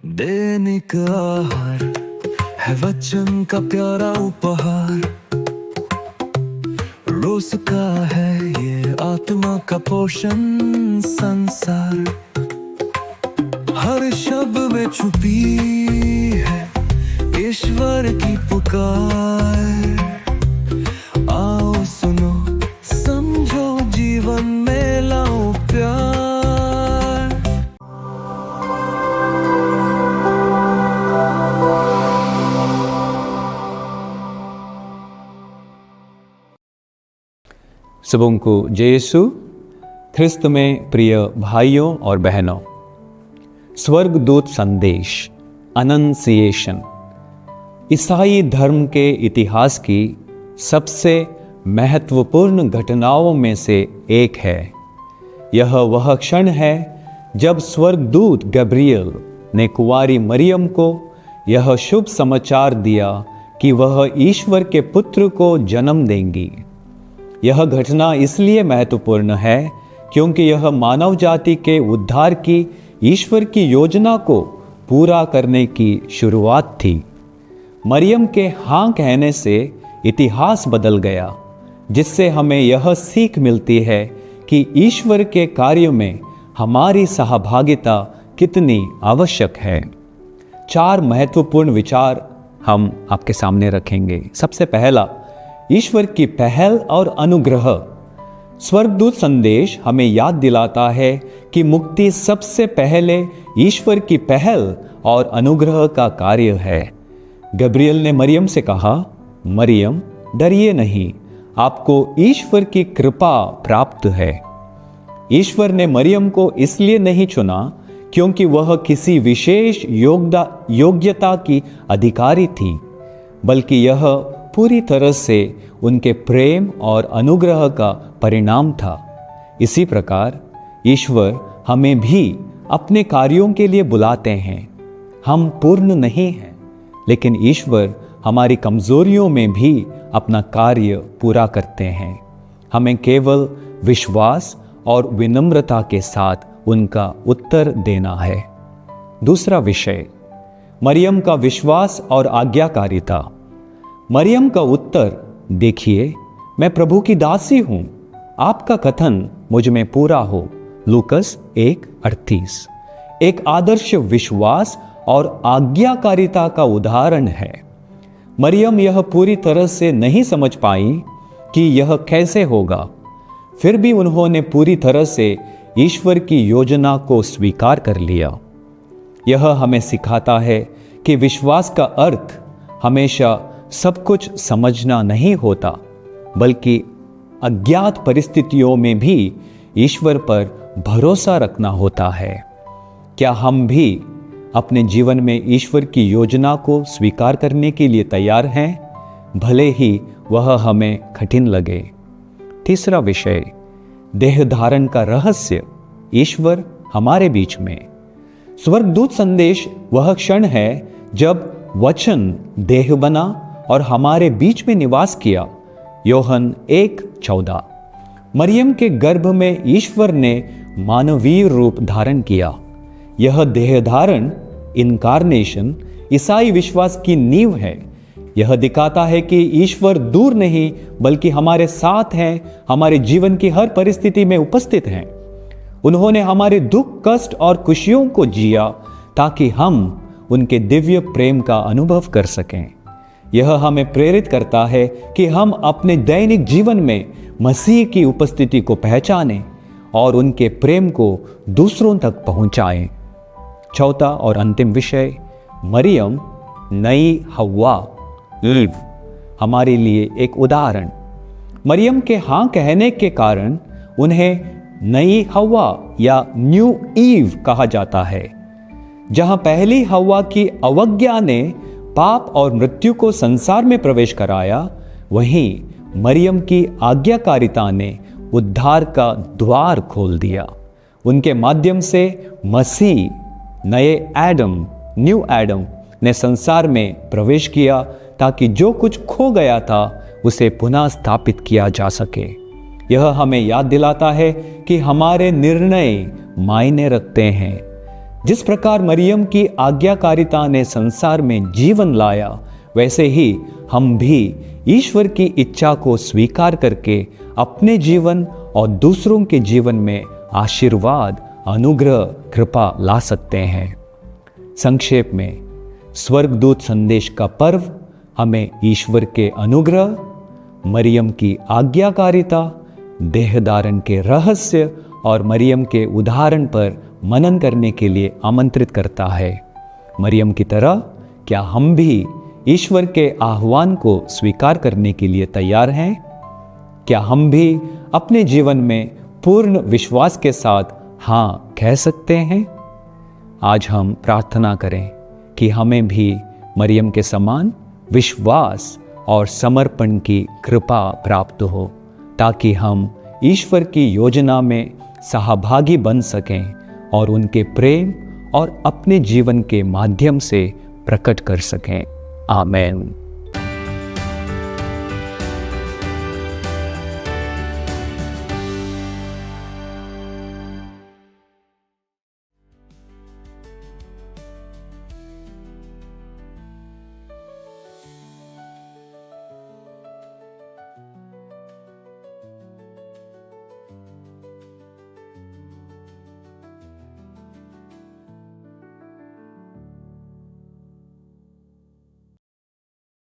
दैनिक आहार है वचन का प्यारा उपहार, रोज का है ये आत्मा का पोषण संसार। हर शब्द में छुपी है ईश्वर की पुकार। आओ सुनो समझो जीवन में लाओ प्यार। सबों को जय यीशु ख्रिस्त में प्रिय भाइयों और बहनों, स्वर्गदूत संदेश अनंसिएशन ईसाई धर्म के इतिहास की सबसे महत्वपूर्ण घटनाओं में से एक है। यह वह क्षण है जब स्वर्गदूत गब्रियल ने कुंवारी मरियम को यह शुभ समाचार दिया कि वह ईश्वर के पुत्र को जन्म देंगी। यह घटना इसलिए महत्वपूर्ण है क्योंकि यह मानव जाति के उद्धार की ईश्वर की योजना को पूरा करने की शुरुआत थी। मरियम के हाँ कहने से इतिहास बदल गया, जिससे हमें यह सीख मिलती है कि ईश्वर के कार्य में हमारी सहभागिता कितनी आवश्यक है। 4 महत्वपूर्ण विचार हम आपके सामने रखेंगे। सबसे पहला, ईश्वर की पहल और अनुग्रह। स्वर्गदूत संदेश हमें याद दिलाता है कि मुक्ति सबसे पहले ईश्वर की पहल और अनुग्रह का कार्य है। गब्रियल ने मरियम से कहा, मरियम डरिए नहीं, आपको ईश्वर की कृपा प्राप्त है। ईश्वर ने मरियम को इसलिए नहीं चुना क्योंकि वह किसी विशेष योग्यता की अधिकारी थी, बल्कि यह पूरी तरह से उनके प्रेम और अनुग्रह का परिणाम था। इसी प्रकार ईश्वर हमें भी अपने कार्यों के लिए बुलाते हैं। हम पूर्ण नहीं हैं, लेकिन ईश्वर हमारी कमजोरियों में भी अपना कार्य पूरा करते हैं। हमें केवल विश्वास और विनम्रता के साथ उनका उत्तर देना है। दूसरा विषय, मरियम का विश्वास और आज्ञाकारिता। मरियम का उत्तर, देखिए मैं प्रभु की दासी हूं, आपका कथन मुझ में पूरा हो। लूकस 1:38 एक आदर्श विश्वास और आज्ञाकारिता का उदाहरण है। मरियम यह पूरी तरह से नहीं समझ पाई कि यह कैसे होगा, फिर भी उन्होंने पूरी तरह से ईश्वर की योजना को स्वीकार कर लिया। यह हमें सिखाता है कि विश्वास का अर्थ हमेशा सब कुछ समझना नहीं होता, बल्कि अज्ञात परिस्थितियों में भी ईश्वर पर भरोसा रखना होता है। क्या हम भी अपने जीवन में ईश्वर की योजना को स्वीकार करने के लिए तैयार हैं, भले ही वह हमें कठिन लगे? तीसरा विषय, देह धारण का रहस्य। ईश्वर हमारे बीच में। स्वर्गदूत संदेश वह क्षण है जब वचन देह बना और हमारे बीच में निवास किया। योहन 1:14 मरियम के गर्भ में ईश्वर ने मानवीय रूप धारण किया। यह देह धारण, इनकार्नेशन, ईसाई विश्वास की नींव है। यह दिखाता है कि ईश्वर दूर नहीं बल्कि हमारे साथ हैं, हमारे जीवन की हर परिस्थिति में उपस्थित हैं। उन्होंने हमारे दुख, कष्ट और खुशियों को जिया ताकि हम उनके दिव्य प्रेम का अनुभव कर सकें। यह हमें प्रेरित करता है कि हम अपने दैनिक जीवन में मसीह की उपस्थिति को पहचानें और उनके प्रेम को दूसरों तक पहुंचाएं। चौथा और अंतिम विषय, मरियम नई हव्वा, ईव, हमारे लिए एक उदाहरण। मरियम के हाँ कहने के कारण उन्हें नई हव्वा या न्यू ईव कहा जाता है। जहां पहली हव्वा की अवज्ञा ने पाप और मृत्यु को संसार में प्रवेश कराया, वहीं मरियम की आज्ञाकारिता ने उद्धार का द्वार खोल दिया। उनके माध्यम से मसीह, नए एडम, न्यू एडम ने संसार में प्रवेश किया ताकि जो कुछ खो गया था उसे पुनः स्थापित किया जा सके। यह हमें याद दिलाता है कि हमारे निर्णय मायने रखते हैं। जिस प्रकार मरियम की आज्ञाकारिता ने संसार में जीवन लाया, वैसे ही हम भी ईश्वर की इच्छा को स्वीकार करके अपने जीवन और दूसरों के जीवन में आशीर्वाद, अनुग्रह, कृपा ला सकते हैं। संक्षेप में, स्वर्गदूत संदेश का पर्व हमें ईश्वर के अनुग्रह, मरियम की आज्ञाकारिता, देहधारण के रहस्य और मरियम के उदाहरण पर मनन करने के लिए आमंत्रित करता है। मरियम की तरह क्या हम भी ईश्वर के आह्वान को स्वीकार करने के लिए तैयार हैं? क्या हम भी अपने जीवन में पूर्ण विश्वास के साथ हाँ कह सकते हैं? आज हम प्रार्थना करें कि हमें भी मरियम के समान विश्वास और समर्पण की कृपा प्राप्त हो, ताकि हम ईश्वर की योजना में सहभागी बन सकें और उनके प्रेम और अपने जीवन के माध्यम से प्रकट कर सकें। आमीन।